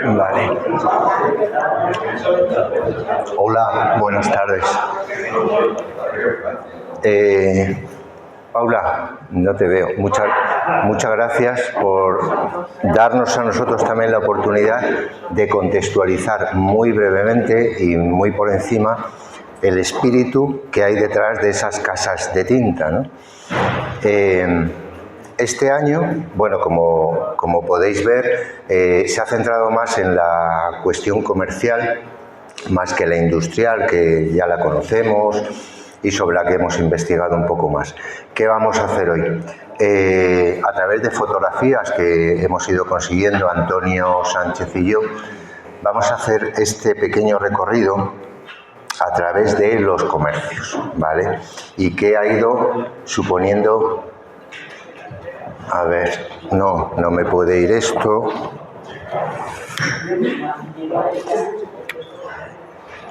Vale. Hola, buenas tardes. Paula, no te veo. Muchas gracias por darnos a nosotros también la oportunidad de contextualizar muy brevemente y muy por encima el espíritu que hay detrás de esas casas de tinta, ¿no? Este año, bueno, como podéis ver, se ha centrado más en la cuestión comercial, más que la industrial, que ya la conocemos y sobre la que hemos investigado un poco más. ¿Qué vamos a hacer hoy? A través de fotografías que hemos ido consiguiendo Antonio Sánchez y yo, vamos a hacer este pequeño recorrido a través de los comercios, ¿vale? Y qué ha ido suponiendo... A ver, no me puede ir esto.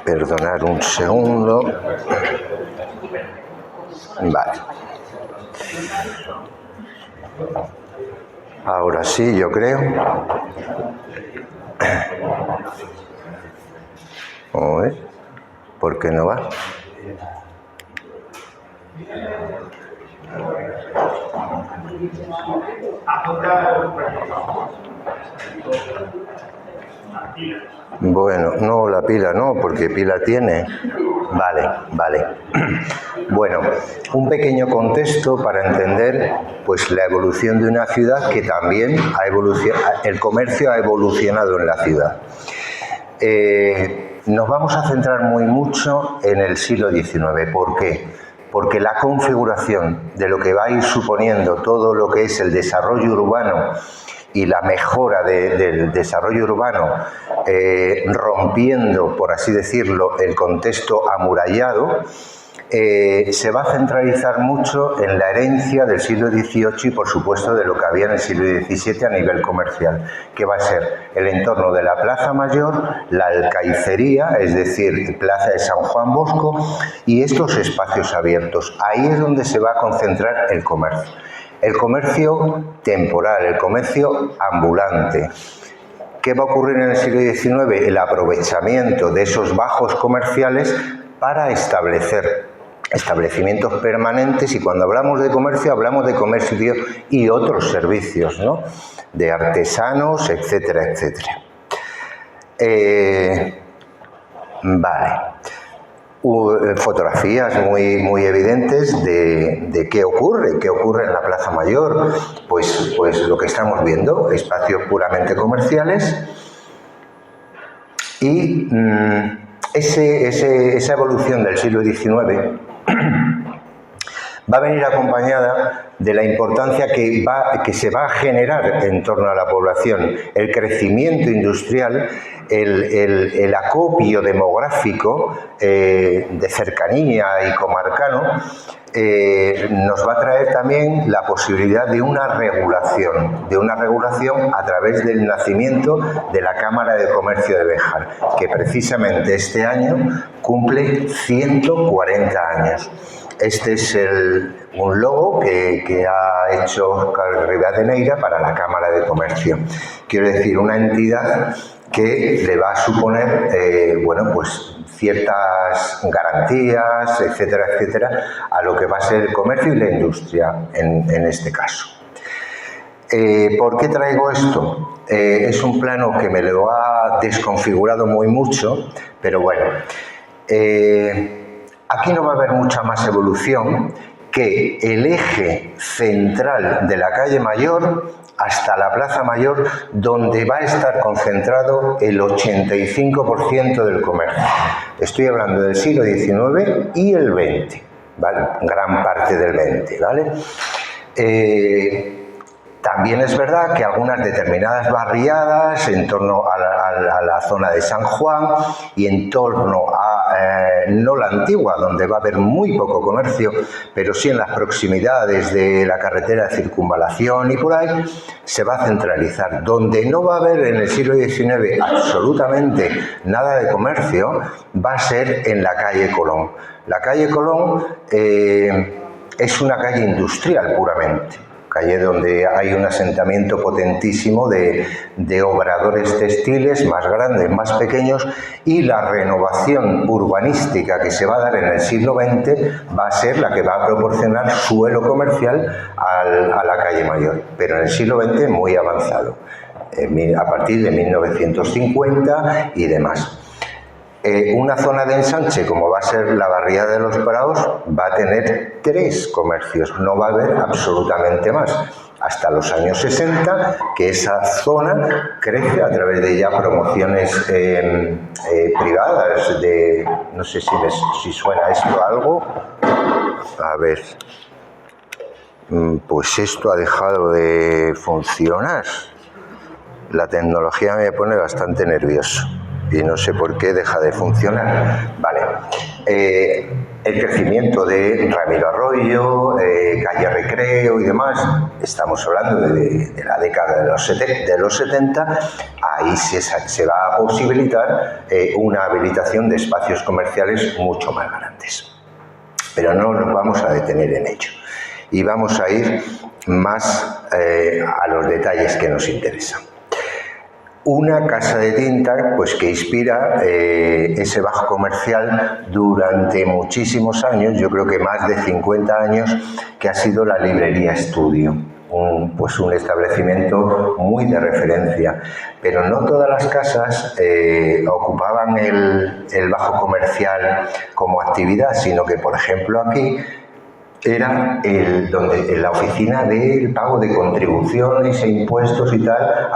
Perdonad un segundo. Vale. Ahora sí, yo creo. ¿Por qué no va? Bueno, no, la pila no, porque pila tiene. Vale. Bueno, un pequeño contexto para entender pues la evolución de una ciudad que también el comercio ha evolucionado en la ciudad. Nos vamos a centrar mucho en el siglo XIX. ¿Por qué? Porque la configuración de lo que va a ir suponiendo todo lo que es el desarrollo urbano y la mejora del desarrollo urbano, rompiendo, por así decirlo, el contexto amurallado, se va a centralizar mucho en la herencia del siglo XVIII y, por supuesto, de lo que había en el siglo XVII a nivel comercial, que va a ser el entorno de la Plaza Mayor, la Alcaicería, es decir, Plaza de San Juan Bosco, y estos espacios abiertos. Ahí es donde se va a concentrar el comercio. El comercio temporal, el comercio ambulante. ¿Qué va a ocurrir en el siglo XIX? El aprovechamiento de esos bajos comerciales para establecer establecimientos permanentes, y cuando hablamos de comercio y otros servicios, ¿no? De artesanos, etcétera, etcétera. Vale. Fotografías muy evidentes de qué ocurre en la Plaza Mayor. Pues lo que estamos viendo, espacios puramente comerciales, y esa evolución del siglo XIX va a venir acompañada de la importancia que se va a generar en torno a la población, el crecimiento industrial, el acopio demográfico de cercanía y comarcano. Nos va a traer también la posibilidad de una regulación a través del nacimiento de la Cámara de Comercio de Béjar, que precisamente este año cumple 140 años. Este es un logo que ha hecho Óscar Rivadeneira para la Cámara de Comercio. Quiero decir, una entidad que le va a suponer pues ciertas garantías, etcétera, etcétera, a lo que va a ser el comercio y la industria en este caso. ¿Por qué traigo esto? Es un plano que me lo ha desconfigurado mucho, pero bueno. Aquí no va a haber mucha más evolución que el eje central de la calle Mayor hasta la Plaza Mayor, donde va a estar concentrado el 85% del comercio. Estoy hablando del siglo XIX y el XX, ¿vale? Gran parte del XX, ¿vale? También es verdad que algunas determinadas barriadas en torno a la zona de San Juan y en torno a no la antigua, donde va a haber muy poco comercio, pero sí en las proximidades de la carretera de circunvalación y por ahí, se va a centralizar. Donde no va a haber en el siglo XIX absolutamente nada de comercio, va a ser en la calle Colón. La calle Colón es una calle industrial puramente. calle donde hay un asentamiento potentísimo de obradores textiles, más grandes, más pequeños, y la renovación urbanística que se va a dar en el siglo XX va a ser la que va a proporcionar suelo comercial a la calle Mayor, pero en el siglo XX muy avanzado, a partir de 1950 y demás. Una zona de ensanche, como va a ser la barriada de los Prados, va a tener 3 comercios, no va a haber absolutamente más. Hasta los años 60, que esa zona crece a través de ya promociones privadas, no sé si suena esto algo. A ver, pues esto ha dejado de funcionar. La tecnología me pone bastante nervioso y no sé por qué deja de funcionar. Vale. El crecimiento de Ramiro Arroyo, calle Recreo y demás, estamos hablando de la década de los 70, ahí se va a posibilitar una habilitación de espacios comerciales mucho más grandes. Pero no nos vamos a detener en ello y vamos a ir más a los detalles que nos interesan. Una casa de tinta pues, que inspira ese bajo comercial durante muchísimos años, yo creo que más de 50 años, que ha sido la Librería Estudio, un establecimiento muy de referencia. Pero no todas las casas ocupaban el bajo comercial como actividad, sino que, por ejemplo, aquí era la oficina del pago de contribuciones e impuestos y tal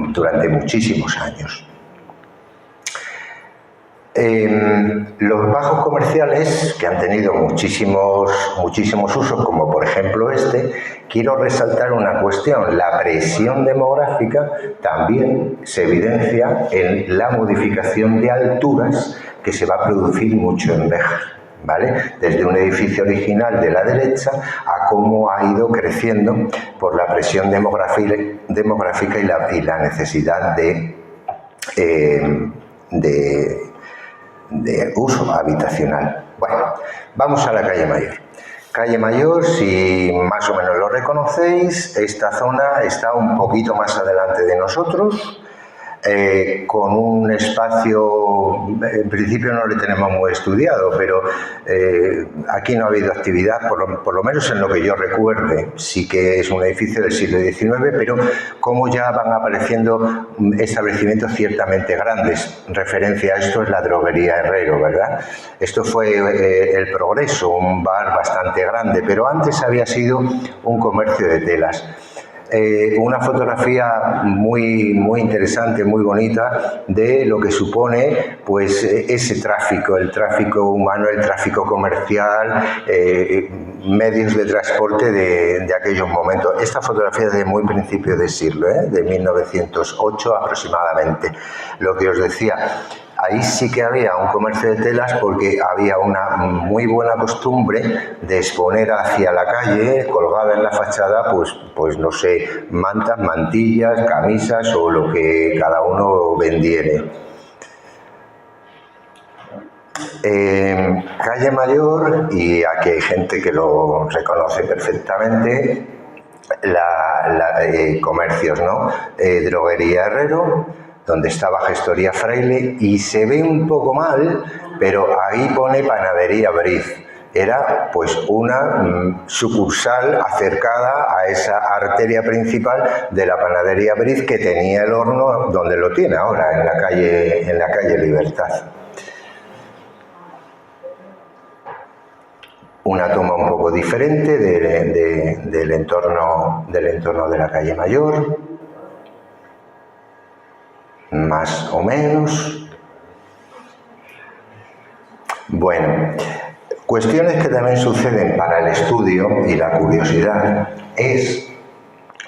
durante muchísimos años. Los bajos comerciales, que han tenido muchísimos usos, como por ejemplo quiero resaltar una cuestión. La presión demográfica también se evidencia en la modificación de alturas que se va a producir mucho en Béjar, ¿vale? Desde un edificio original de la derecha a cómo ha ido creciendo por la presión demográfica y la necesidad de uso habitacional. Bueno, vamos a la calle Mayor. Calle Mayor, si más o menos lo reconocéis, esta zona está un poquito más adelante de nosotros, con un espacio, en principio no lo tenemos muy estudiado, pero aquí no ha habido actividad, por lo menos en lo que yo recuerde. Sí que es un edificio del siglo XIX, pero como ya van apareciendo establecimientos ciertamente grandes. Referencia a esto es la droguería Herrero, ¿verdad? Esto fue el Progreso, un bar bastante grande, pero antes había sido un comercio de telas. Una fotografía muy interesante, muy bonita, de lo que supone pues ese tráfico, el tráfico humano, el tráfico comercial, medios de transporte de aquellos momentos. Esta fotografía es de muy principio de siglo, de 1908 aproximadamente. Lo que os decía, ahí sí que había un comercio de telas porque había una muy buena costumbre de exponer hacia la calle, colgada en la fachada, pues no sé, mantas, mantillas, camisas o lo que cada uno vendiere. Calle Mayor, y aquí hay gente que lo reconoce perfectamente, comercios, ¿no? Droguería Herrero, donde estaba Gestoría Fraile, y se ve un poco mal, pero ahí pone Panadería Briz. Era pues una sucursal acercada a esa arteria principal de la Panadería Briz, que tenía el horno donde lo tiene ahora, en la calle Libertad. Una toma un poco diferente del entorno de la calle Mayor, más o menos. Bueno, cuestiones que también suceden para el estudio y la curiosidad es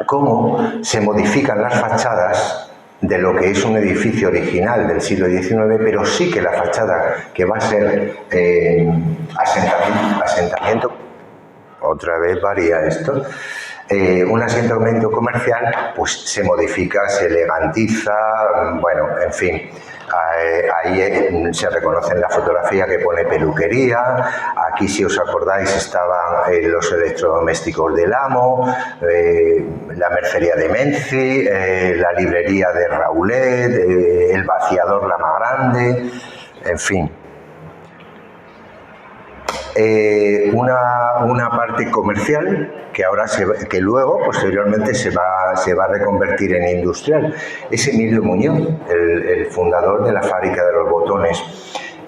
cómo se modifican las fachadas de lo que es un edificio original del siglo XIX, pero sí que la fachada que va a ser asentamiento, otra vez varía esto, un asentamiento comercial pues se modifica, se elegantiza, bueno, en fin. Ahí se reconoce en la fotografía que pone peluquería. Aquí, si os acordáis, estaban los electrodomésticos del Amo, la mercería de Menzi, la librería de Raulet, el vaciador La Más Grande, en fin. Una parte comercial que luego, posteriormente, se va a reconvertir en industrial. Es Emilio Muñoz, el fundador de la fábrica de los botones.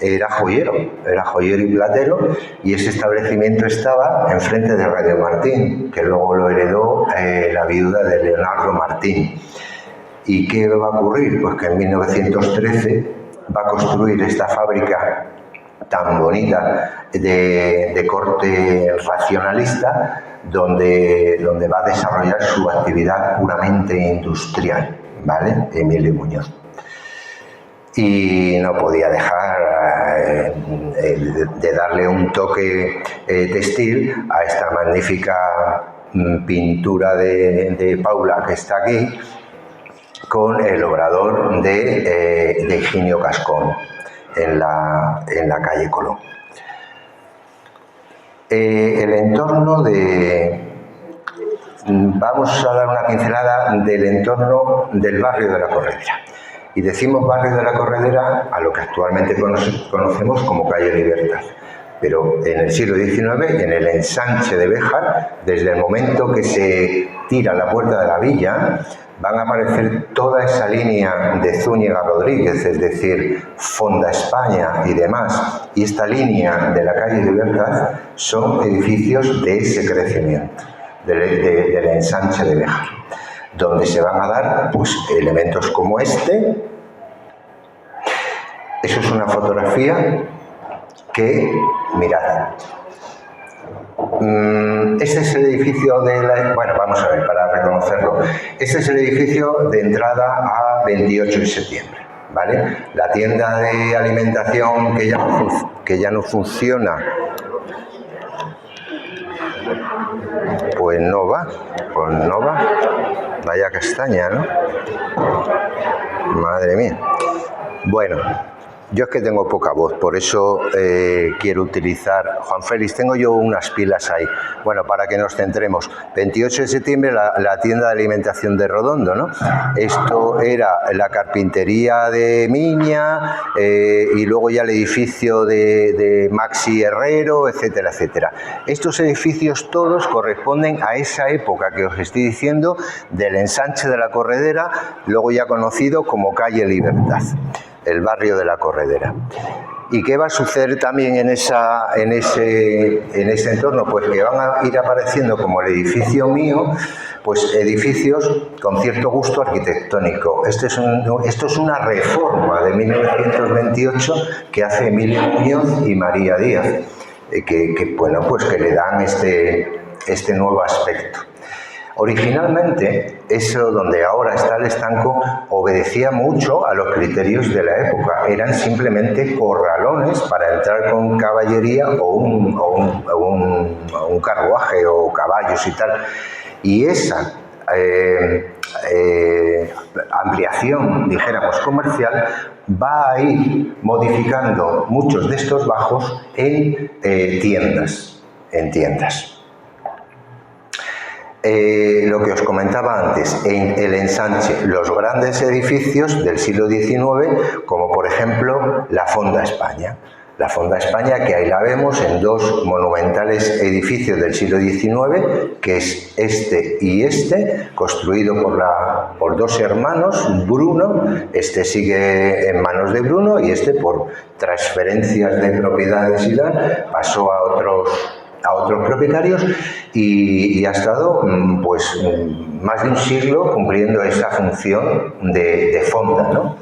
Era joyero y platero, y ese establecimiento estaba enfrente de Radio Martín, que luego lo heredó la viuda de Leonardo Martín. ¿Y qué va a ocurrir? Pues que en 1913 va a construir esta fábrica tan bonita de corte racionalista, donde va a desarrollar su actividad puramente industrial, ¿vale? Emilio Muñoz. Y no podía dejar de darle un toque textil a esta magnífica pintura de Paula que está aquí, con el obrador de Higinio Cascón en la calle Colón. El entorno vamos a dar una pincelada del entorno del barrio de la Corredera. Y decimos barrio de la Corredera a lo que actualmente conocemos como calle Libertad. Pero en el siglo XIX, en el ensanche de Béjar, desde el momento que se tira la puerta de la villa, van a aparecer toda esa línea de Zúñiga Rodríguez, es decir, Fonda España y demás, y esta línea de la calle Libertad son edificios de ese crecimiento, del ensanche de Béjar, donde se van a dar pues, elementos como este. Eso es una fotografía que, mirad, este es el edificio de la... Bueno, vamos a ver, para reconocerlo. Este es el edificio de entrada a 28 de septiembre, ¿vale? La tienda de alimentación que ya no funciona, pues no va. Vaya castaña, ¿no? Madre mía. Bueno, yo es que tengo poca voz, por eso quiero utilizar... Juan Félix, tengo yo unas pilas ahí. Bueno, para que nos centremos. 28 de septiembre, la tienda de alimentación de Rodondo, ¿no? Esto era la carpintería de Miña, y luego ya el edificio de Maxi Herrero, etcétera, etcétera. Estos edificios todos corresponden a esa época que os estoy diciendo, del ensanche de la Corredera, luego ya conocido como calle Libertad, el barrio de la Corredera. ¿Y qué va a suceder también en ese entorno? Pues que van a ir apareciendo, como el edificio mío, pues edificios con cierto gusto arquitectónico. Esto es una reforma de 1928 que hace Emilio Muñoz y María Díaz, bueno, pues que le dan este nuevo aspecto. Originalmente, eso donde ahora está el estanco obedecía mucho a los criterios de la época. Eran simplemente corralones para entrar con caballería o un carruaje o caballos y tal. Y esa ampliación, dijéramos, comercial, va a ir modificando muchos de estos bajos en tiendas. Lo que os comentaba antes, en el ensanche, los grandes edificios del siglo XIX, como por ejemplo la Fonda España. La Fonda España, que ahí la vemos en dos monumentales edificios del siglo XIX, que es este y este, construido por dos hermanos, Bruno. Este sigue en manos de Bruno y este, por transferencias de propiedades y tal, pasó a otros propietarios y ha estado pues más de un siglo cumpliendo esa función de fonda, ¿no?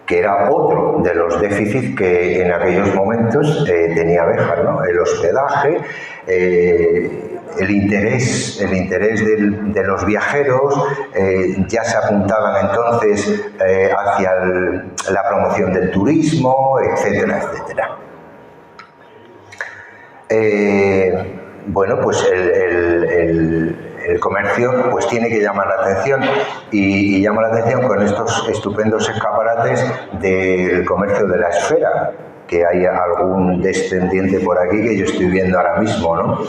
Que era otro de los déficits que en aquellos momentos tenía Béjar, ¿no? El hospedaje, el interés de los viajeros, ya se apuntaban entonces hacia la promoción del turismo, etcétera, etcétera. Bueno, pues el el comercio pues tiene que llamar la atención y llama la atención con estos estupendos escaparates del comercio de la esfera, que hay algún descendiente por aquí que yo estoy viendo ahora mismo, ¿no?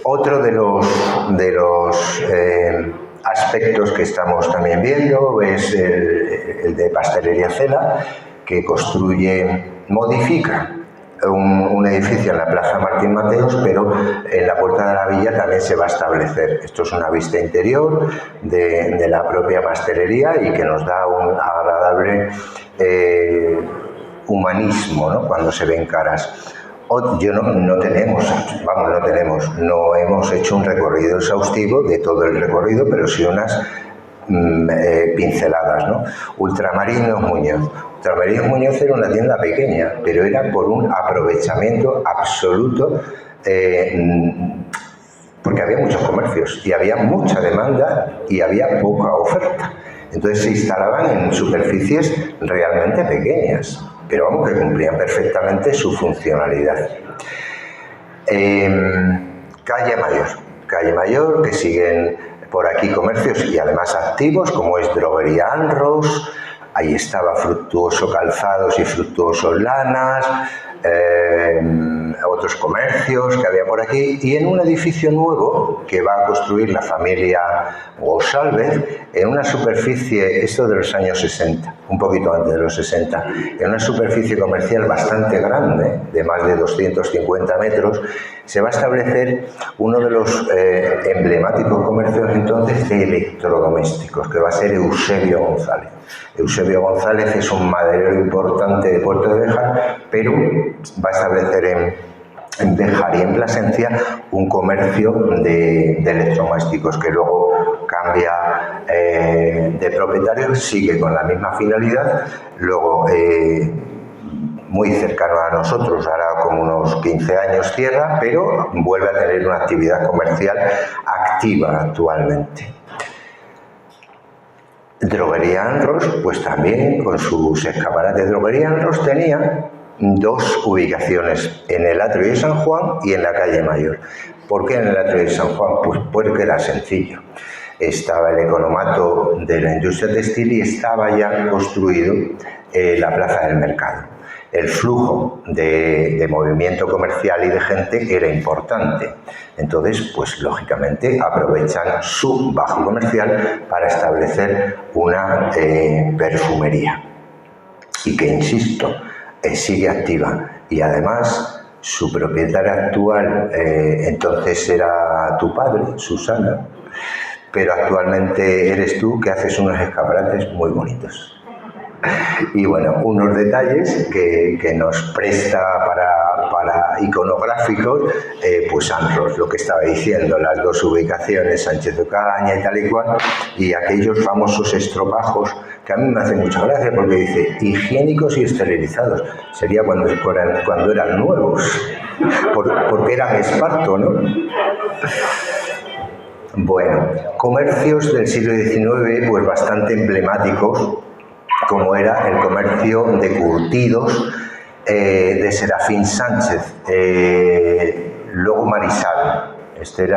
Otro de los aspectos que estamos también viendo es el de Pastelería Cela, que modifica un edificio en la Plaza Martín Mateos, pero en la Puerta de la Villa también se va a establecer. Esto es una vista interior de la propia pastelería y que nos da un agradable humanismo, ¿no?, cuando se ven caras. No hemos hecho un recorrido exhaustivo de todo el recorrido, pero sí unas pinceladas, ¿no? Ultramarinos Muñoz. Ultramarinos Muñoz era una tienda pequeña, pero era por un aprovechamiento absoluto, porque había muchos comercios y había mucha demanda y había poca oferta. Entonces se instalaban en superficies realmente pequeñas, pero vamos, que cumplían perfectamente su funcionalidad. Calle Mayor, que siguen por aquí comercios y además activos, como es Droguería Anros. Ahí estaba Fructuoso Calzados y Fructuoso Lanas, otros comercios que había por aquí, y en un edificio nuevo que va a construir la familia González, en una superficie, esto de los años 60, un poquito antes de los 60, en una superficie comercial bastante grande, de más de 250 metros, se va a establecer uno de los emblemáticos comercios entonces de electrodomésticos, que va a ser Eusebio González. Eusebio González es un maderero importante de Puerto de Béjar, pero va a establecer en Béjar y en Plasencia un comercio de electrodomésticos que luego cambia de propietario, sigue con la misma finalidad, luego muy cercano a nosotros, ahora como unos 15 años cierra, pero vuelve a tener una actividad comercial activa actualmente. Droguería Anros, pues también con sus escaparates. Droguería Anros tenía dos ubicaciones, en el Atrio de San Juan y en la Calle Mayor. ¿Por qué en el Atrio de San Juan? Pues porque era sencillo. Estaba el economato de la industria textil y estaba ya construido la Plaza del Mercado. El flujo de movimiento comercial y de gente era importante. Entonces, pues lógicamente aprovechan su bajo comercial para establecer una perfumería. Y que, insisto, sigue activa. Y además, su propietaria actual, entonces era tu padre, Susana, pero actualmente eres tú, que haces unos escaparates muy bonitos. Y bueno, unos detalles que nos presta para iconográficos, pues Anros, lo que estaba diciendo, las dos ubicaciones, Sánchez de Ocaña y tal y cual, y aquellos famosos estropajos que a mí me hacen mucha gracia porque dice higiénicos y esterilizados. Sería cuando eran nuevos, porque eran esparto, ¿no? Bueno, comercios del siglo XIX, pues bastante emblemáticos, como era el comercio de curtidos de Serafín Sánchez, luego Marisabel. Este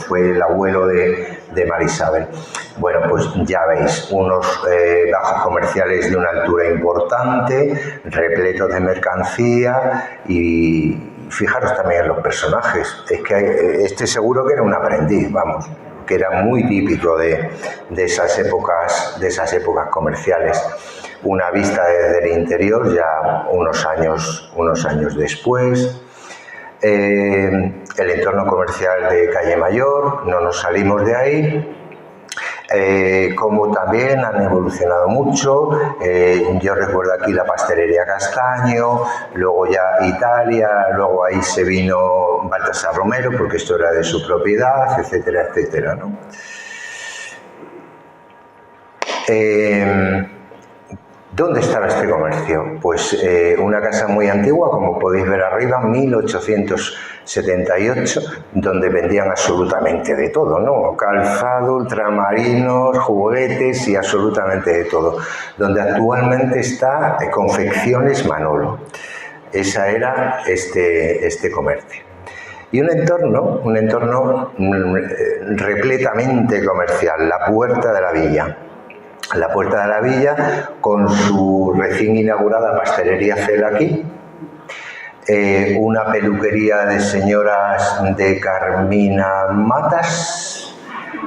fue el abuelo de Marisabel. Bueno, pues ya veis, unos bajos comerciales de una altura importante, repletos de mercancía, y fijaros también en los personajes. Es que este seguro que era un aprendiz, vamos, que era muy típico de esas épocas comerciales. Una vista desde el interior ya unos años después. El entorno comercial de Calle Mayor, no nos salimos de ahí. Como también han evolucionado mucho, yo recuerdo aquí la pastelería Castaño, luego ya Italia, luego ahí se vino Baltasar Romero, porque esto era de su propiedad, etcétera, etcétera, ¿no? ¿Dónde estaba este comercio? Pues una casa muy antigua, como podéis ver arriba, 1878, donde vendían absolutamente de todo, ¿no? Calzado, ultramarinos, juguetes y absolutamente de todo. Donde actualmente está Confecciones Manolo. esa era este comercio. Y un entorno repletamente comercial, la Puerta de la Villa. La Puerta de la Villa, con su recién inaugurada pastelería Cel aquí, una peluquería de señoras de Carmina Matas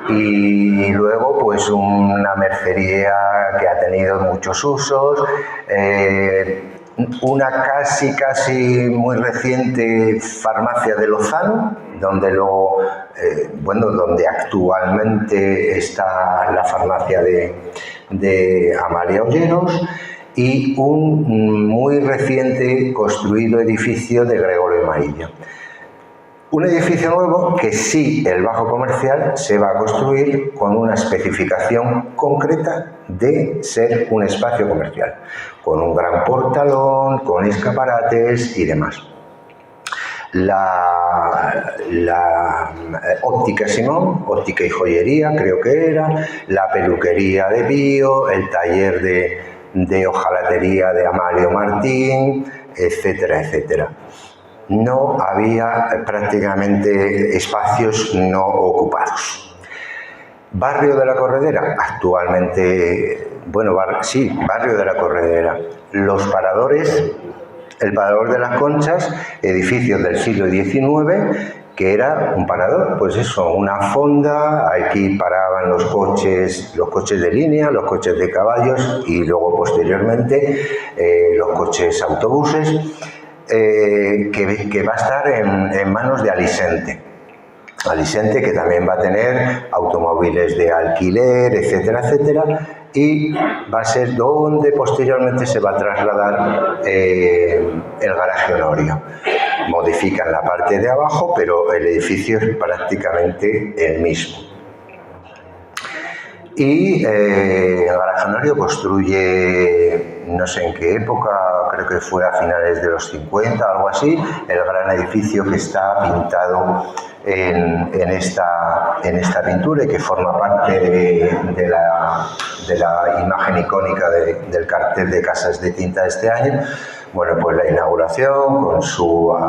y luego pues una mercería que ha tenido muchos usos, una casi muy reciente farmacia de Lozano, donde luego, donde actualmente está la farmacia de Amalia Olleros, y un muy reciente construido edificio de Gregorio Maillo. Un edificio nuevo que sí, el bajo comercial, se va a construir con una especificación concreta de ser un espacio comercial, con un gran portalón, con escaparates y demás. La óptica Simón, óptica y joyería creo que era, la peluquería de Pío, el taller de hojalatería de Amalio Martín, etcétera, etcétera. No había prácticamente espacios no ocupados. Barrio de la Corredera, actualmente, barrio de la Corredera. Los paradores, el Parador de las Conchas, edificios del siglo XIX, que era un parador, pues eso, una fonda, aquí paraban los coches de línea, los coches de caballos y luego posteriormente los coches autobuses, que va a estar en manos de Alisente. Alisente, que también va a tener automóviles de alquiler, etcétera, etcétera, y va a ser donde posteriormente se va a trasladar el garaje Honorio. Modifican la parte de abajo, pero el edificio es prácticamente el mismo. Y el garaje Honorio construye, no sé en qué época, creo que fue a finales de los 50, algo así, el gran edificio que está pintado en esta pintura y que forma parte de la imagen icónica del cartel de Casas de Tinta de este año. Bueno, pues la inauguración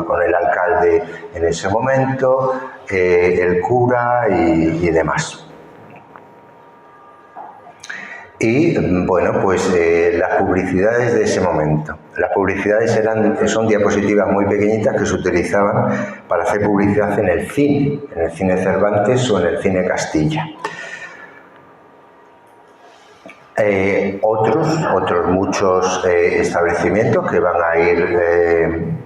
con el alcalde en ese momento, el cura y demás. Y bueno, pues las publicidades de ese momento. Las publicidades son diapositivas muy pequeñitas que se utilizaban para hacer publicidad en el cine Cervantes o en el cine Castilla. Otros muchos establecimientos que van a ir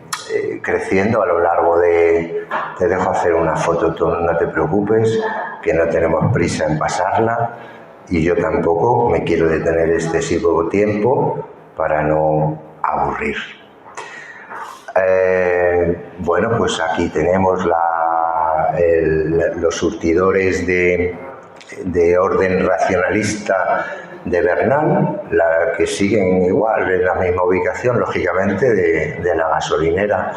creciendo a lo largo de... Te dejo hacer una foto, tú no te preocupes, que no tenemos prisa en pasarla. Y yo tampoco me quiero detener excesivo tiempo para no aburrir. Bueno, pues aquí tenemos los surtidores de orden racionalista de Bernal, que siguen igual en la misma ubicación, lógicamente, de la gasolinera,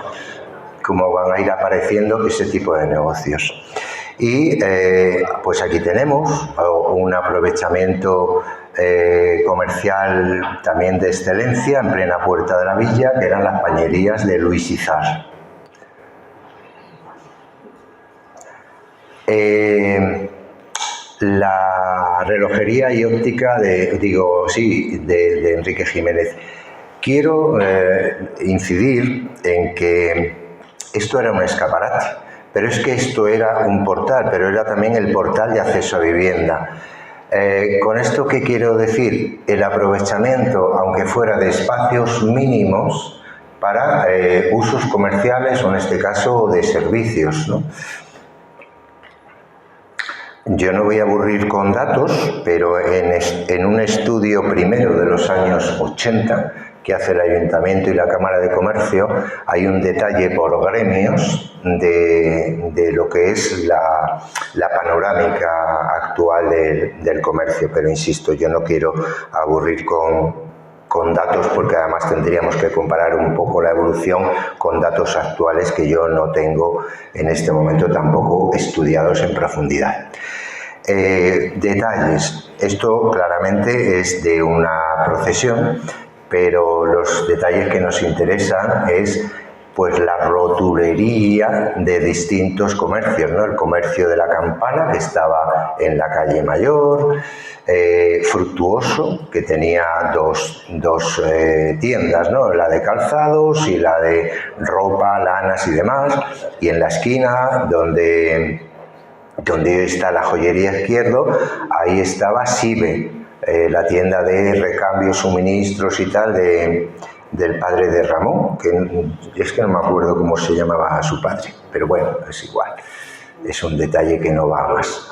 como van a ir apareciendo ese tipo de negocios. Y pues aquí tenemos un aprovechamiento comercial también de excelencia en plena Puerta de la Villa, que eran las pañerías de Luis Izar. La relojería y óptica de Enrique Jiménez. Quiero incidir en que esto era un escaparate. Pero es que esto era un portal, pero era también el portal de acceso a vivienda. ¿Con esto qué quiero decir? El aprovechamiento, aunque fuera de espacios mínimos, para usos comerciales o en este caso de servicios, ¿no? Yo no voy a aburrir con datos, pero en un estudio primero de los años 80 que hace el Ayuntamiento y la Cámara de Comercio, hay un detalle por gremios de lo que es la panorámica actual del comercio. Pero insisto, yo no quiero aburrir con datos, porque además tendríamos que comparar un poco la evolución con datos actuales que yo no tengo en este momento tampoco estudiados en profundidad. Detalles. Esto claramente es de una procesión pero los detalles que nos interesan es pues la rotulería de distintos comercios, ¿no? El comercio de la Campana, que estaba en la calle Mayor, Fructuoso, que tenía dos tiendas, ¿no? La de calzados y la de ropa, lanas y demás, y en la esquina donde está la joyería Izquierdo, ahí estaba Sibe, la tienda de recambios, suministros y tal del padre de Ramón, que es que no me acuerdo cómo se llamaba su padre, pero bueno, es igual, es un detalle que no va a más.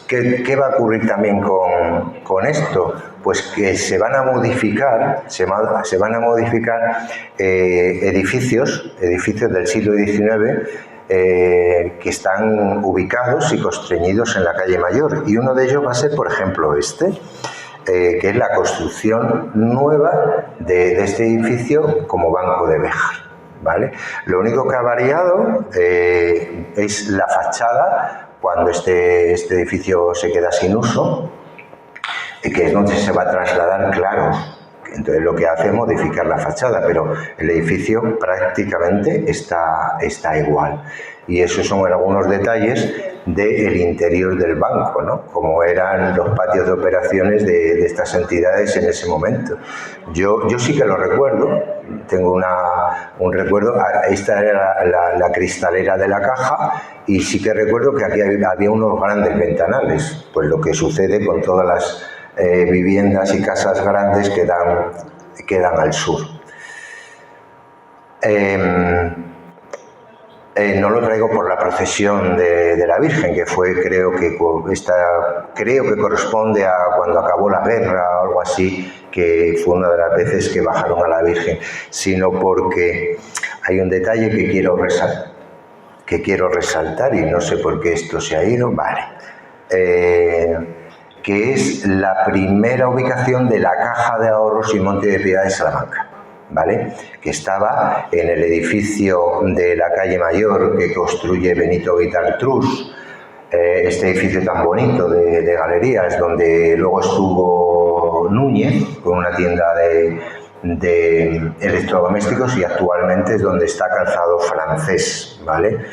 ¿Qué va a ocurrir también con esto? Pues que se van a modificar, edificios del siglo XIX que están ubicados y constreñidos en la calle Mayor, y uno de ellos va a ser, por ejemplo, que es la construcción nueva de este edificio como Banco de Béjar, ¿vale? Lo único que ha variado es la fachada cuando este edificio se queda sin uso, que es donde se va a trasladar Claros. Entonces lo que hace es modificar la fachada, pero el edificio prácticamente está igual. Y esos son algunos detalles del interior del banco, ¿no? Como eran los patios de operaciones de estas entidades en ese momento. Yo sí que lo recuerdo, tengo un recuerdo. Esta era la cristalera de la caja, y sí que recuerdo que aquí había unos grandes ventanales, pues lo que sucede con todas las viviendas y casas grandes que dan al sur. No lo traigo por la procesión de la Virgen, que fue, creo que corresponde a cuando acabó la guerra o algo así, que fue una de las veces que bajaron a la Virgen, sino porque hay un detalle que quiero resaltar, y no sé por qué esto se ha ido, vale. Que es la primera ubicación de la Caja de Ahorros y Monte de Piedad de Salamanca, ¿vale? Que estaba en el edificio de la calle Mayor que construye Benito Guitartrus, este edificio tan bonito de galerías, donde luego estuvo Núñez con una tienda de electrodomésticos, y actualmente es donde está Calzado Francés, ¿vale?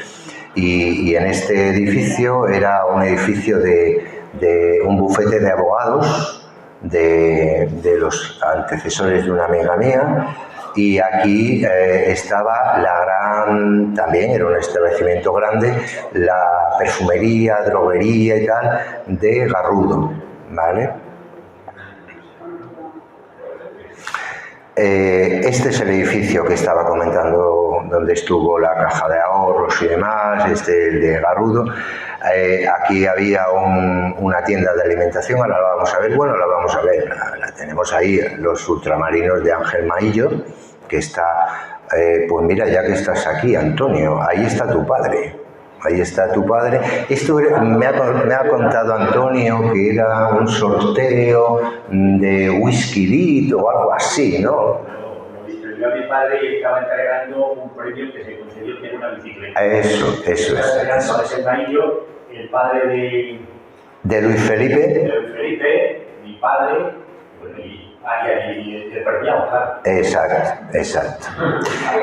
Y en este edificio era un edificio de un bufete de abogados de los antecesores de una amiga mía, y aquí estaba también era un establecimiento grande, la perfumería, droguería y tal de Garrudo, ¿vale? Este es el edificio que estaba comentando, donde estuvo la Caja de Ahorros y demás, el de Garrudo. Aquí había una tienda de alimentación, ahora la vamos a ver, la tenemos ahí, los ultramarinos de Ángel Maillo, que está, pues mira, ya que estás aquí, Antonio, ahí está tu padre. Esto me ha contado Antonio que era un sorteo de Whisky Lit o algo así, ¿no? Lo distribuyó a mi padre y estaba entregando un premio que se concedió, que era una bicicleta. Eso es. Estaba entregando a ese Maillo, el padre de Luis Felipe, mi padre, y el premiado, claro. Exacto.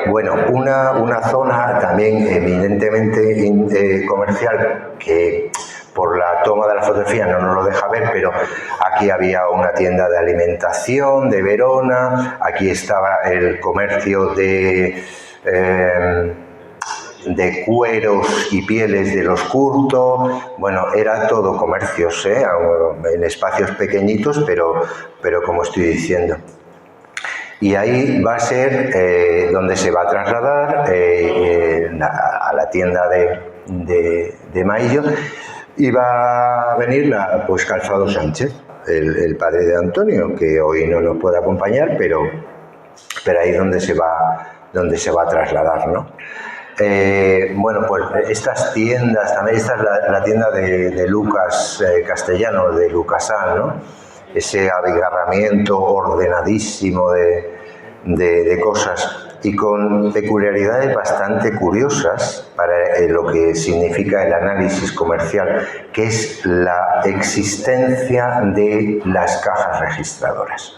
Bueno, una zona también eminentemente comercial, que por la toma de la fotografía no nos lo deja ver, pero aquí había una tienda de alimentación de Verona, aquí estaba el comercio de cueros y pieles de los Curto. Bueno, era todo comercios, en espacios pequeñitos, pero como estoy diciendo. Y ahí va a ser donde se va a trasladar a la tienda de Maillo, y va a venir pues Calzado Sánchez, el padre de Antonio, que hoy no nos puede acompañar, pero ahí es donde se va a trasladar, ¿no? Bueno, pues estas tiendas, también esta es la tienda de Lucas Castellano, de Lucasán, ¿no? Ese abigarramiento ordenadísimo de cosas, y con peculiaridades bastante curiosas para lo que significa el análisis comercial, que es la existencia de las cajas registradoras.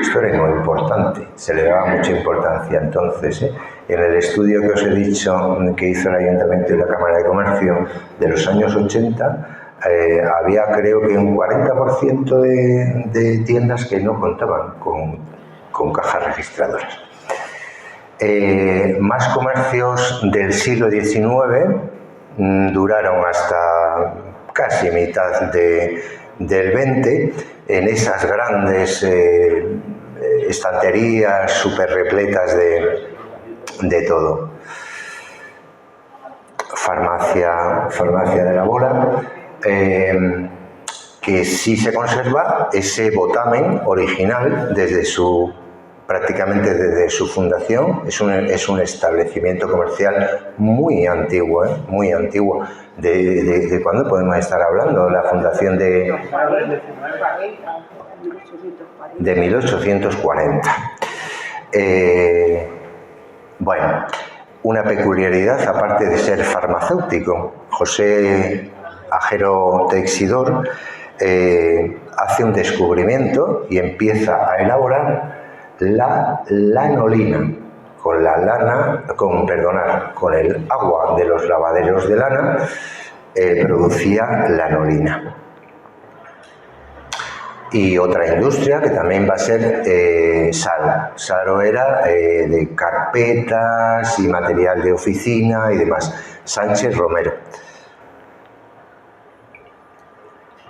Esto era muy importante, se le daba mucha importancia. Entonces, en el estudio que os he dicho que hizo el Ayuntamiento y la Cámara de Comercio de los años 80, había creo que un 40% de tiendas que no contaban con cajas registradoras. Más comercios del siglo XIX duraron hasta casi mitad del XX, en esas grandes estanterías súper repletas de todo. Farmacia de la Bola, que sí se conserva ese botamen original prácticamente desde su fundación. Es un establecimiento comercial muy antiguo, muy antiguo. ¿De cuándo podemos estar hablando? La fundación de 1840. Bueno, una peculiaridad, aparte de ser farmacéutico, José Ajero Teixidor hace un descubrimiento y empieza a elaborar la lanolina. Con el agua de los lavaderos de lana producía lanolina. Y otra industria que también va a ser Saro. Saro era de carpetas y material de oficina y demás. Sánchez Romero.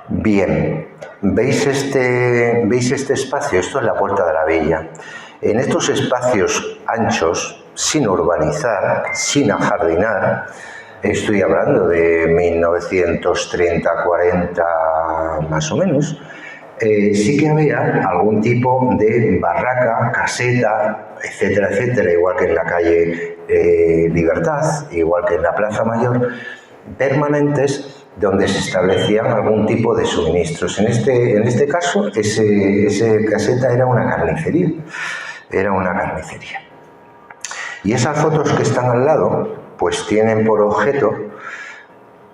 Bien, ¿veis este espacio? Esto es la Puerta de la Villa. En estos espacios anchos, sin urbanizar, sin ajardinar, estoy hablando de 1930-40 más o menos, sí que había algún tipo de barraca, caseta, etcétera, etcétera, igual que en la calle Libertad, igual que en la Plaza Mayor, permanentes, donde se establecían algún tipo de suministros. En este caso, ese caseta era una carnicería. Y esas fotos que están al lado, pues tienen por objeto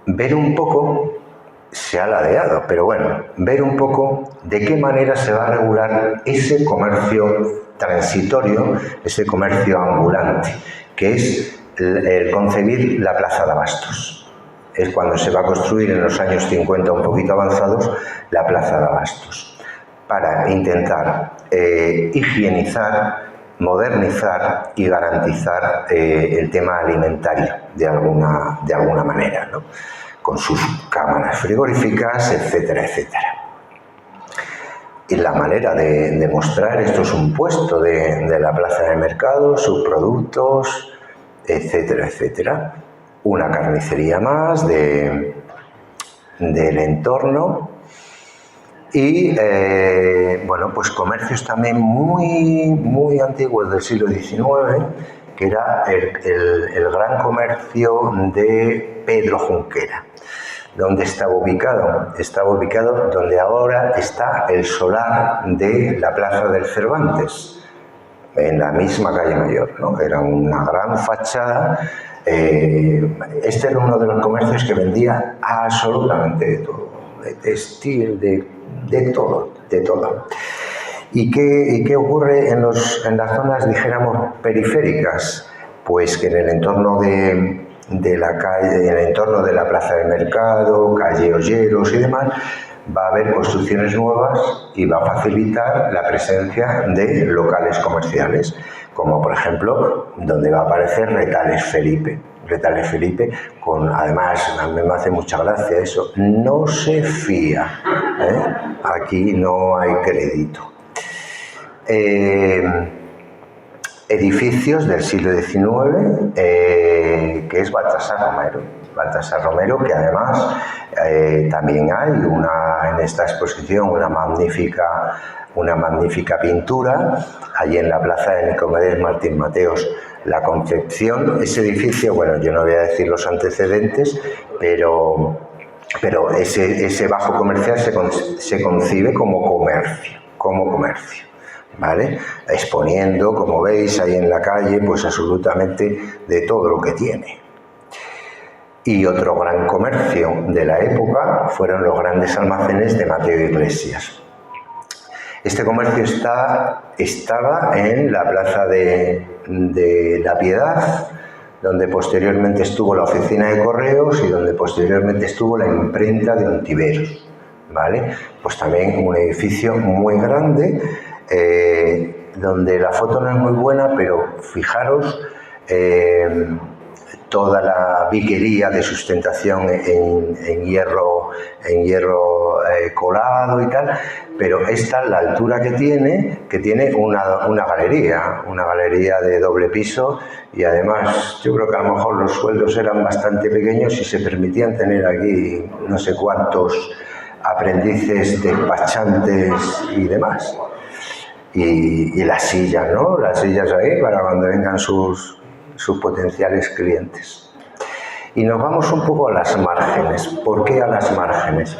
ver un poco, se ha ladeado, pero bueno, ver un poco de qué manera se va a regular ese comercio transitorio, ese comercio ambulante, que es el concebir la Plaza de Abastos. Es cuando se va a construir en los años 50, un poquito avanzados, la Plaza de Abastos, para intentar higienizar, modernizar y garantizar el tema alimentario de alguna manera, ¿no? Con sus cámaras frigoríficas, etcétera, etcétera. Y la manera de mostrar esto es un puesto de la plaza de mercado, sus productos, etcétera, etcétera. Una carnicería más del entorno. Y, bueno, pues comercios también muy antiguos del siglo XIX, que era el gran comercio de Pedro Junquera. ¿Dónde estaba ubicado? Estaba ubicado donde ahora está el solar de la Plaza del Cervantes, en la misma calle Mayor, ¿no? Era una gran fachada. Este era uno de los comercios que vendía absolutamente de todo, de textil, de todo. ¿Y qué ocurre en las zonas, dijéramos, periféricas? Pues que en el entorno de la calle, en el entorno de la Plaza del Mercado, calle Olleros y demás, va a haber construcciones nuevas y va a facilitar la presencia de locales comerciales, como por ejemplo donde va a aparecer Retales Felipe, además a mí me hace mucha gracia eso, no se fía, aquí no hay crédito. Edificios del siglo XIX, que es Baltasar Romero, que además también hay en esta exposición una magnífica pintura, allí en la plaza de Nicomedes Martín Mateos. La Concepción, ese edificio, bueno, yo no voy a decir los antecedentes, pero ese bajo comercial se concibe como comercio, ¿vale? Exponiendo, como veis ahí en la calle, pues absolutamente de todo lo que tiene. Y otro gran comercio de la época fueron los grandes almacenes de Mateo Iglesias. Este comercio estaba en la Plaza de la Piedad, donde posteriormente estuvo la oficina de correos y donde posteriormente estuvo la imprenta de Ontiveros, ¿vale? Pues también un edificio muy grande, donde la foto no es muy buena, pero fijaros toda la viquería de sustentación en hierro colado y tal, pero esta, la altura que tiene una galería de doble piso, y además yo creo que a lo mejor los sueldos eran bastante pequeños y se permitían tener aquí no sé cuántos aprendices, despachantes y demás. Y las sillas, ¿no? Las sillas ahí para cuando vengan sus potenciales clientes. Y nos vamos un poco a las márgenes. ¿Por qué a las márgenes?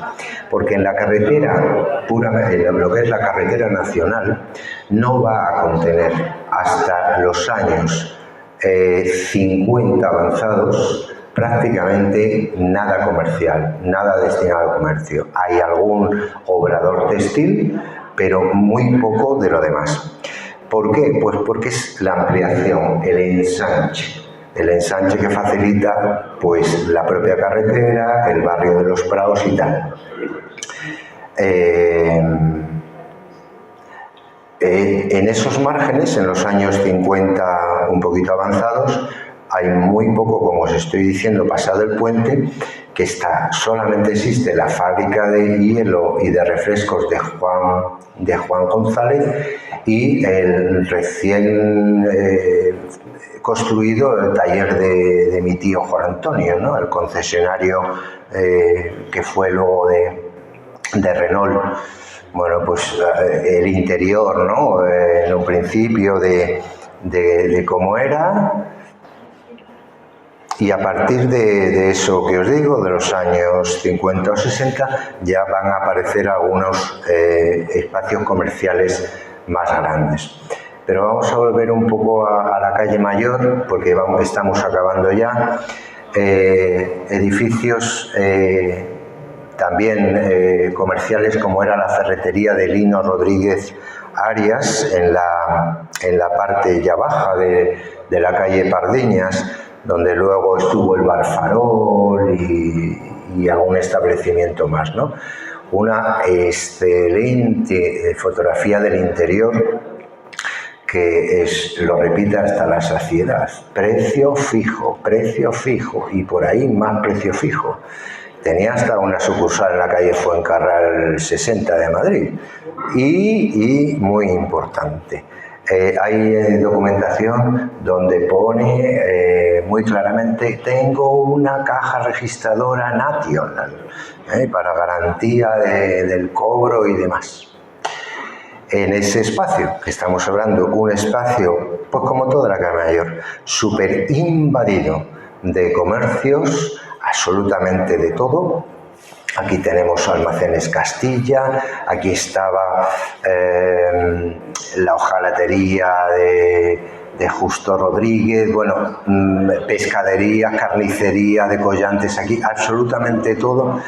Porque en la carretera, lo que es la carretera nacional, no va a contener hasta los años 50 avanzados prácticamente nada comercial, nada destinado al comercio. Hay algún obrador textil, pero muy poco de lo demás. ¿Por qué? Pues porque es la ampliación, el ensanche que facilita pues la propia carretera, el barrio de los Prados y tal. En esos márgenes, en los años 50 un poquito avanzados, hay muy poco, como os estoy diciendo, pasado el puente, que solamente existe la fábrica de hielo y de refrescos de Juan González y el recién construido el taller de mi tío Juan Antonio, ¿no? El concesionario que fue luego de Renault. Bueno, pues el interior, ¿no? En un principio de cómo era. Y a partir de eso que os digo, de los años 50 o 60, ya van a aparecer algunos espacios comerciales más grandes. Pero vamos a volver un poco a la calle Mayor, porque estamos acabando ya. Edificios también comerciales, como era la ferretería de Lino Rodríguez Arias, en la parte ya baja de la calle Pardiñas, donde luego estuvo el Bar Farol y algún establecimiento más, ¿no? Una excelente fotografía del interior que lo repite hasta la saciedad. Precio fijo, y por ahí más precio fijo. Tenía hasta una sucursal en la calle Fuencarral 60 de Madrid. Y muy importante, hay documentación donde pone muy claramente: tengo una caja registradora nacional para garantía del cobro y demás. En ese espacio, que estamos hablando, un espacio, pues como toda la calle Mayor, súper invadido de comercios, absolutamente de todo. Aquí tenemos Almacenes Castilla, aquí estaba la hojalatería de Justo Rodríguez, bueno, pescadería, carnicería de Collantes, aquí absolutamente todo.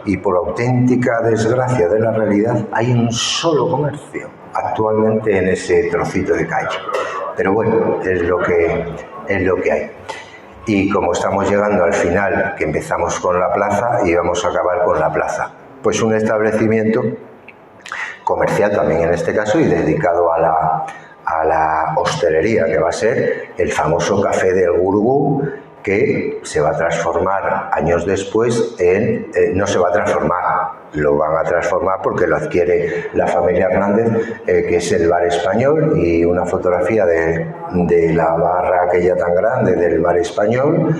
Y por auténtica desgracia de la realidad, hay un solo comercio actualmente en ese trocito de calle. Pero bueno, es lo que hay. Y como estamos llegando al final, que empezamos con la plaza y vamos a acabar con la plaza, pues un establecimiento comercial también en este caso y dedicado a la hostelería, que va a ser el famoso Café del Gurgú, que se va a transformar años después no se va a transformar, lo van a transformar porque lo adquiere la familia Hernández, que es el Bar Español, y una fotografía de la barra aquella tan grande del Bar Español,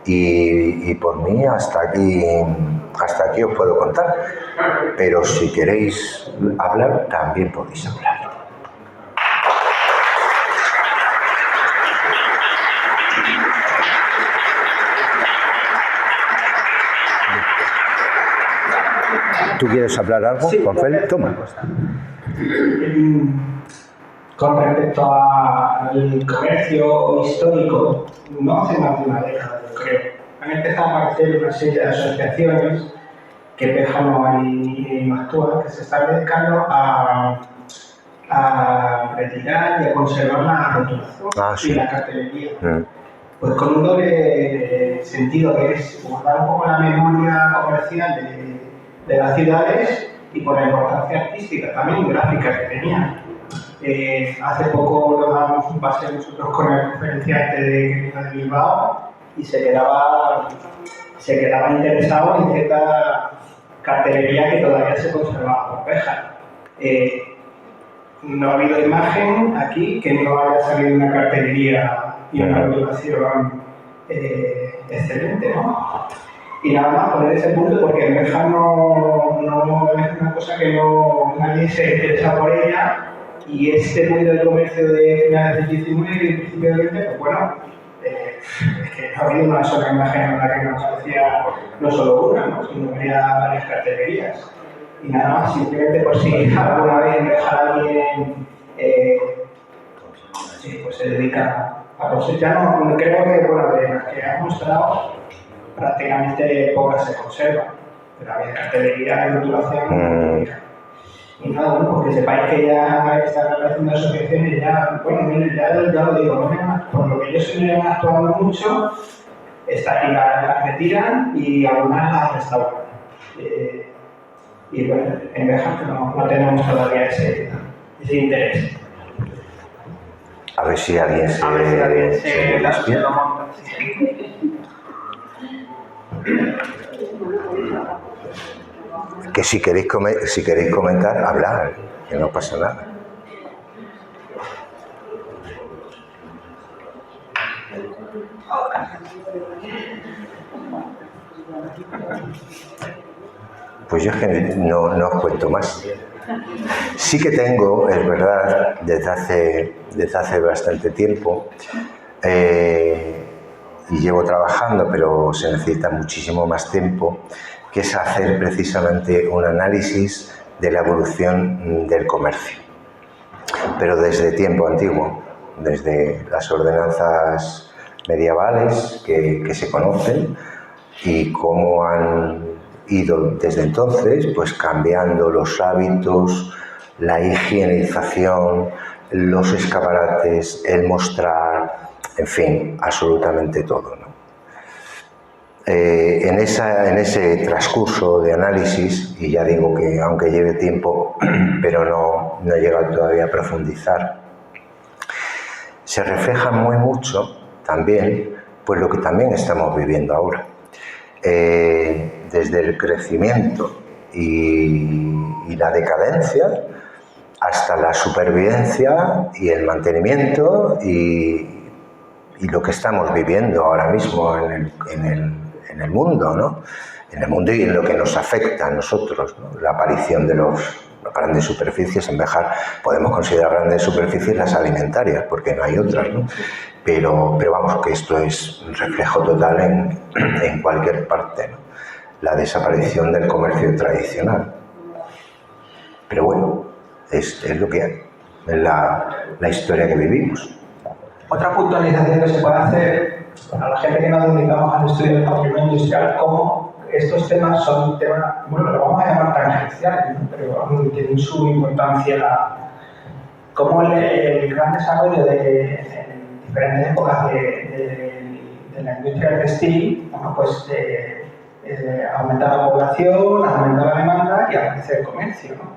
y por mí hasta aquí os puedo contar, pero si queréis hablar también podéis hablar. ¿Tú quieres hablar algo, sí, Juanfel? Toma. Con respecto al comercio histórico, no hace más de una década, yo creo. Han empezado a aparecer una serie de asociaciones que Péjamo y Mactúa, que se están dedicando a a retirar y a conservar la rotulación sí. y la cartelería. Pues con un doble sentido, que es guardar un poco la memoria comercial de las ciudades y por la importancia artística, también gráfica que tenían. Hace poco nos dábamos un paseo nosotros con el conferenciante de Bilbao y se quedaba interesado en cierta cartelería que todavía se conservaba por Béjar. No ha habido imagen aquí que no haya salido una cartelería y una rotulación excelente, ¿no? Y nada más poner ese punto porque en Béjar no es una cosa que nadie se interesa por ella, y este mundo del comercio de finales del 19 y principios del 20, pues bueno, es que no ha habido una sola imagen en la que nos aparecía no solo una, ¿no? Sino que había varias cartelerías. Y nada más, simplemente por si alguna vez dejar a alguien pues se dedica a cosechar. No, creo que, bueno, de las que has mostrado, prácticamente pocas se conservan. Pero había cartelería de rotulación. Y nada, bueno, pues que sepáis que ya están apareciendo asociaciones, ya, bueno, miren, ya lo digo, por lo que yo sé, no han actuado mucho, y las retiran y algunas las restauran. Y bueno, en Béjar que no tenemos todavía ese interés. A ver si alguien se lo monta. Que si queréis comentar, hablar, que no pasa nada. Pues yo es que no os cuento más. Sí que tengo, es verdad, desde hace bastante tiempo, y llevo trabajando, pero se necesita muchísimo más tiempo, que es hacer precisamente un análisis de la evolución del comercio. Pero desde tiempo antiguo, desde las ordenanzas medievales que se conocen y cómo han ido desde entonces pues cambiando los hábitos, la higienización, los escaparates, el mostrar, en fin, absolutamente todo, ¿no? En ese transcurso de análisis, y ya digo que aunque lleve tiempo, pero no he llegado todavía a profundizar, se refleja muy mucho también pues lo que también estamos viviendo ahora. Desde el crecimiento y la decadencia hasta la supervivencia y el mantenimiento y lo que estamos viviendo ahora mismo en el mundo, ¿no? En el mundo y en lo que nos afecta a nosotros, ¿no? La aparición de las grandes superficies. En Béjar podemos considerar grandes superficies las alimentarias, porque no hay otras, ¿no? Pero vamos, que esto es un reflejo total en cualquier parte, ¿no? La desaparición del comercio tradicional. Pero bueno, es lo que hay, es la historia que vivimos. Otra puntualización que se puede hacer para la gente que nos dedicamos al estudio del patrimonio industrial, cómo estos temas son temas, bueno, lo vamos a llamar tangenciales, ¿no? Pero tienen su importancia, cómo el gran desarrollo en diferentes épocas de la industria textil, bueno, pues aumenta la población, aumenta la demanda y aparece el comercio, ¿no?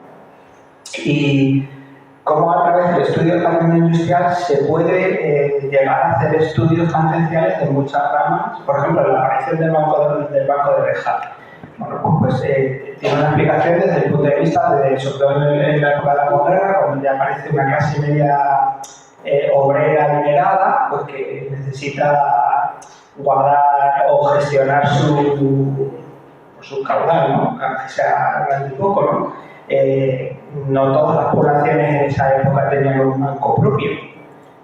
Y cómo a través del estudio del patrimonio industrial se puede llegar a hacer estudios tangenciales de muchas ramas. Por ejemplo, la aparición del Banco de Béjar. Bueno, pues tiene una explicación desde el punto de vista, sobre todo en la época de la posguerra, cuando ya aparece una clase media obrera adinerada, pues que necesita guardar o gestionar su caudal, ¿no? Aunque sea grande y poco, ¿no? No todas las poblaciones en esa época tenían un banco propio.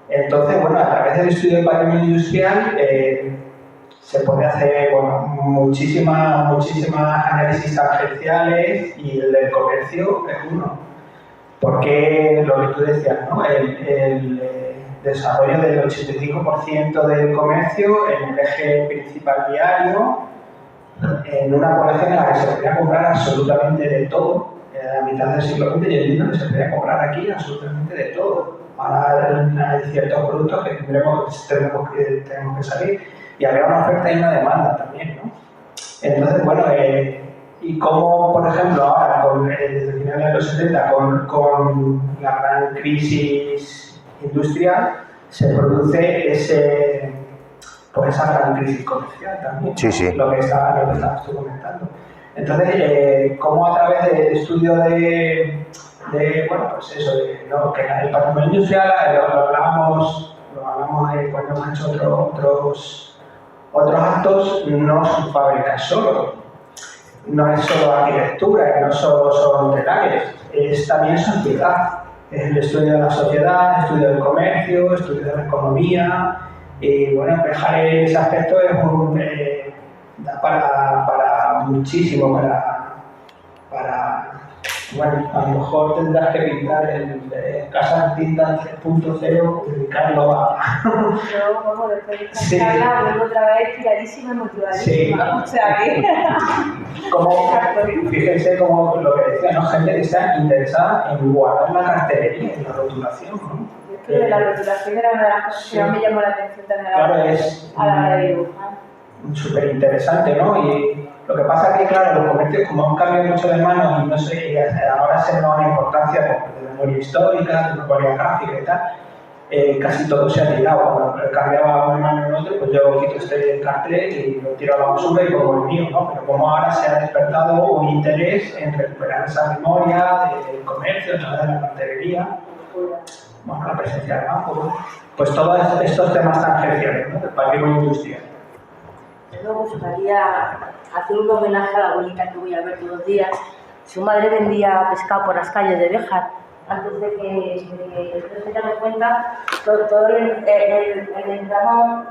Entonces, bueno, a través del estudio del patrimonio industrial se puede hacer, bueno, muchísimas análisis tangenciales, y el del comercio es uno. Porque lo que tú decías, ¿no? El desarrollo del 85% del comercio en el eje principal diario, en una población en la que se podía comprar absolutamente de todo. A mí mitad del siglo XX yo entiendo que se podía comprar aquí absolutamente de todo. Ahora hay ciertos productos que tenemos que salir y había una oferta y una demanda también, ¿no? Entonces, bueno, y como, por ejemplo, ahora, desde finales de los 70, con la gran crisis industrial, se produce esa gran crisis comercial también, Sí, sí. lo que estabas tú comentando. Entonces, como a través de estudio bueno, pues eso, que el patrimonio industrial lo hablamos cuando hemos hecho otros actos, no son fábricas solo, no es solo arquitectura, no solo son detalles, es también sociedad, es el estudio de la sociedad, el estudio del comercio, el estudio de la economía, y bueno, dejar en ese aspecto da para muchísimo, bueno, a lo mejor tendrás que pintar el Casa Tinta 3.0 y dedicarlo a... Yo, vamos, después de esta Sí. charla, vuelvo otra vez tiradísima y motivadísima. Sí. O sea que... Fíjense como lo que decía, ¿no? Gente que está interesada en guardar la cartelería, en la rotulación, ¿no? Yo creo que la rotulación era una de las cosas que más me llamó la atención también a la hora de dibujar. Súper interesante, ¿no? Y lo que pasa es que, claro, los comercios, como han cambiado mucho de manos y no sé, ahora se da una importancia de memoria histórica, de memoria gráfica y tal, casi todo se ha tirado. Cuando cambiaba una mano en otro, pues yo quito este cartel y lo tiro a la basura y pongo el mío, ¿no? Pero como ahora se ha despertado un interés en recuperar esa memoria del comercio, de la cartelería, bueno, la presencia del banco, ¿no? Pues todos estos temas tangenciales, ¿no? Del patrimonio industrial. Me gustaría hacer un homenaje a la abuelita que voy a ver todos los días. Su madre vendía pescado por las calles de Béjar. Antes de que se dieran cuenta, todo el entramado